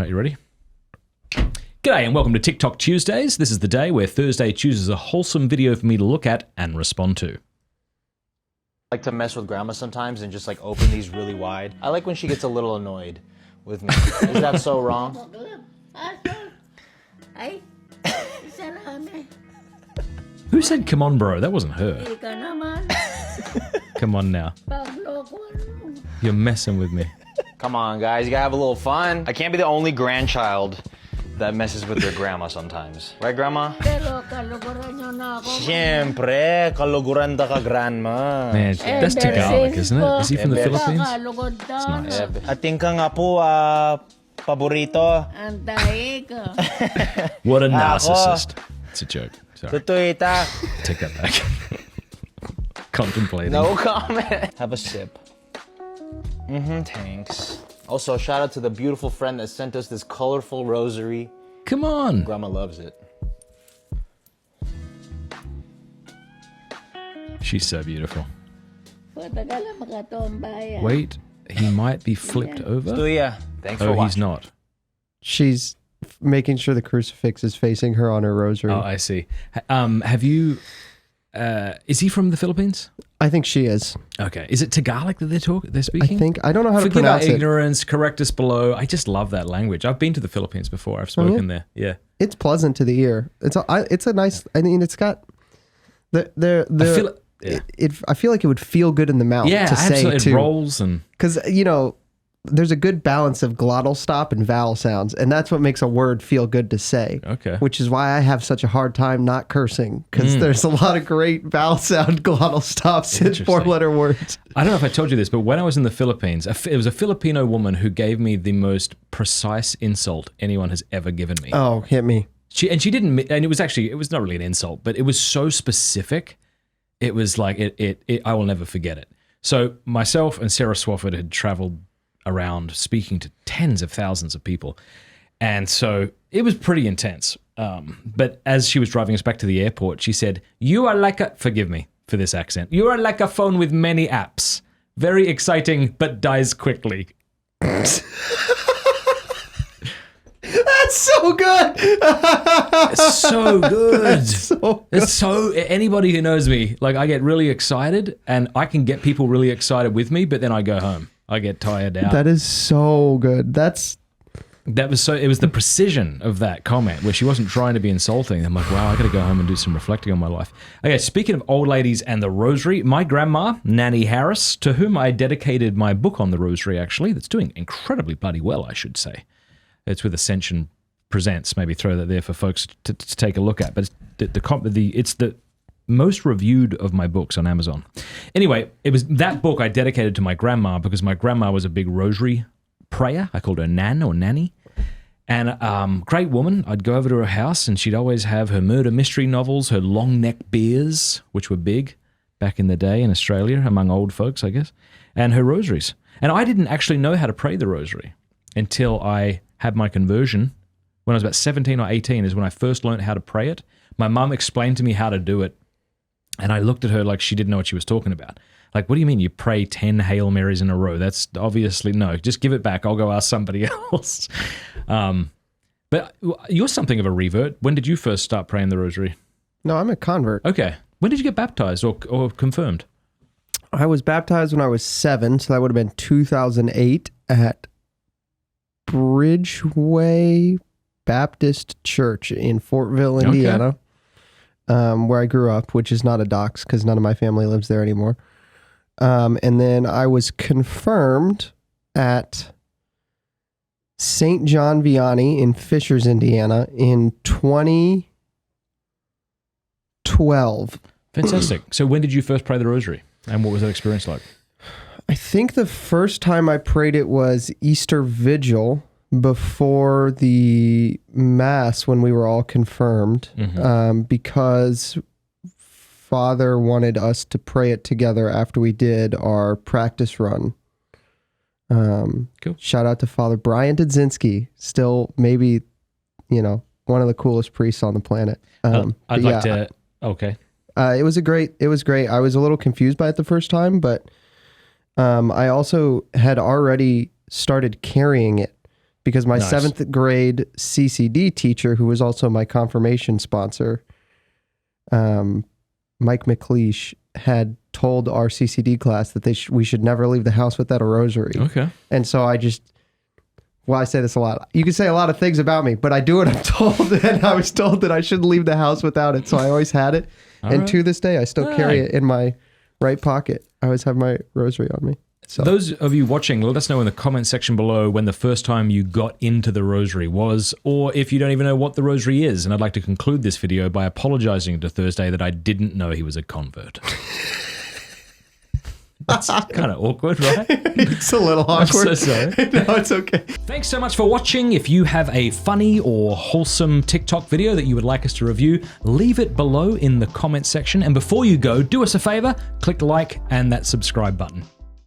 right, you ready? G'day and welcome to TikTok Tuesdays. This is the day where Thursday chooses a wholesome video for me to look at and respond to. I like to mess with grandma sometimes and just like open these really wide. I like when she gets a little annoyed with me. Is that so wrong? Who said come on bro? That wasn't her. Come on now. You're messing with me. Come on guys, you gotta have a little fun. I can't be the only grandchild that messes with their grandma sometimes. Right, grandma? Siyempre, kaluguran da ka, grandma. Man, that's Tagalog, isn't it? Is he from the Philippines? It's nice. Ating ka nga po, paborito. What a narcissist. It's a joke. Sorry. Tutuita. Take that back. Contemplating. No comment. Have a sip. Thanks. Also, shout out to the beautiful friend that sent us this colorful rosary. Come on. Grandma loves it. She's so beautiful. Wait, he might be flipped over. Stuya. Thanks for Oh, watching. he's not. She's making sure the crucifix is facing her on her rosary. Oh, I see. Have you... is he from the Philippines? I think she is. Okay. Is it Tagalog that they're speaking? I don't know how to Forgive pronounce our it. ignorance, correct us below. I just love that language. I've been to the Philippines before. I've spoken there. Yeah. It's pleasant to the ear. It's a nice. I mean, it's got I feel like it would feel good in the mouth. Yeah, to say absolutely. too. It rolls and Because there's a good balance of glottal stop and vowel sounds, and that's what makes a word feel good to say. Okay. Which is why I have such a hard time not cursing, because there's a lot of great vowel sound glottal stops in Interesting. 4-letter words. I don't know if I told you this, but when I was in the Philippines, it was a Filipino woman who gave me the most precise insult anyone has ever given me. Oh, hit me. She didn't, and it was not really an insult, but it was so specific. It was like, I will never forget it. So myself and Sarah Swafford had traveled around speaking to tens of thousands of people. And so it was pretty intense. But as she was driving us back to the airport, she said, "You are like forgive me for this accent, you are like a phone with many apps. Very exciting, but dies quickly." That's so good. It's so good. So It's so, anybody who knows me, like I get really excited and I can get people really excited with me, but then I go home. I get tired out. That is so good. It was the precision of that comment where she wasn't trying to be insulting. I'm like, wow, I got to go home and do some reflecting on my life. Okay, speaking of old ladies and the rosary, my grandma, Nanny Harris, to whom I dedicated my book on the rosary, actually, that's doing incredibly bloody well, I should say. It's with Ascension Presents. Maybe throw that there for folks to take a look at. But it's the most reviewed of my books on Amazon. Anyway, it was that book I dedicated to my grandma because my grandma was a big rosary prayer. I called her Nan or Nanny. And great woman. I'd go over to her house and she'd always have her murder mystery novels, her long neck beers, which were big back in the day in Australia among old folks, I guess, and her rosaries. And I didn't actually know how to pray the rosary until I had my conversion. When I was about 17 or 18 is when I first learned how to pray it. My mum explained to me how to do it. And I looked at her like she didn't know what she was talking about. Like, what do you mean you pray 10 Hail Marys in a row? That's obviously, no, just give it back. I'll go ask somebody else. But you're something of a revert. When did you first start praying the rosary? No, I'm a convert. Okay. When did you get baptized or confirmed? I was baptized when I was 7, so that would have been 2008 at Bridgeway Baptist Church in Fortville, Indiana. Okay. Where I grew up, which is not a dox because none of my family lives there anymore. And then I was confirmed at St. John Vianney in Fishers, Indiana in 2012. Fantastic. So when did you first pray the rosary? And what was that experience like? I think the first time I prayed it was Easter Vigil before the Mass when we were all confirmed, because Father wanted us to pray it together after we did our practice run. Cool. Shout out to Father Brian Dudzinski, still maybe, one of the coolest priests on the planet. I'd like to... Okay. It was great. I was a little confused by it the first time, but I also had already started carrying it because my Nice. 7th grade CCD teacher, who was also my confirmation sponsor, Mike McLeish, had told our CCD class that we should never leave the house without a rosary. Okay. And so I say this a lot. You can say a lot of things about me, but I do what I'm told, and I was told that I shouldn't leave the house without it, so I always had it. And to this day, I still carry it in my right pocket. I always have my rosary on me. So Those of you watching, let us know in the comment section below when the first time you got into the rosary was, or if you don't even know what the rosary is. And I'd like to conclude this video by apologizing to Thrsdy that I didn't know he was a convert. That's kind of awkward, right? it's a little awkward. I'm so sorry. No, it's okay. Thanks so much for watching. If you have a funny or wholesome TikTok video that you would like us to review, leave it below in the comment section. And before you go, do us a favor, click like and that subscribe button.